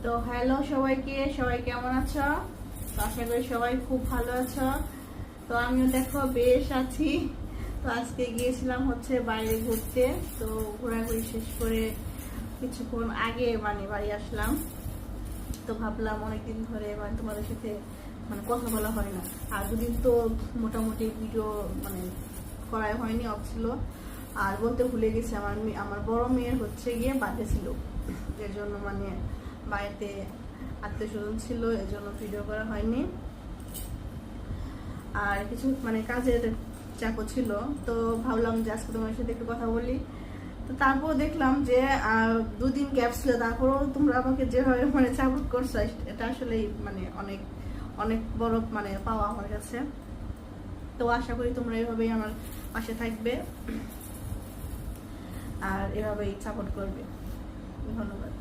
তো হ্যালো সবাইকে, সবাই কেমন আছো? তো আশা করি সবাই খুব ভালো আছো। তো আমিও দেখো বেশ আছি। তো আজকে গিয়েছিলাম হচ্ছে বাইরে ঘুরতে। তো ঘোরাঘুরি শেষ করে কিছুক্ষণ আগে বাড়ি আসলাম। তো ভাবলাম অনেকদিন ধরে তোমাদের সাথে কথা বলা হয় না। আর দুদিন তো মোটামুটি ভিডিও করাই হয়নি, অফ ছিল। আর বলতে ভুলে গেছি, আমার বড় মেয়ের হচ্ছে গিয়ে বার্থডে ছিল। এর জন্য বাড়িতে আত্মীয় স্বজন ছিল, এর জন্য ভিডিও করা হয়নি। আর কিছু কাজের চাপও ছিল। তো ভাবলাম যে আজকে তোমার সাথে একটু কথা বলি। তো তারপর দেখলাম যে দুদিন গ্যাপ ছিল, তারপরও তোমরা আমাকে যেভাবে সাপোর্ট করছো, এটা আসলে অনেক অনেক বড় পাওয়া আমার কাছে। তো আশা করি তোমরা এভাবেই আমার পাশে থাকবে আর এভাবেই সাপোর্ট করবে। ধন্যবাদ।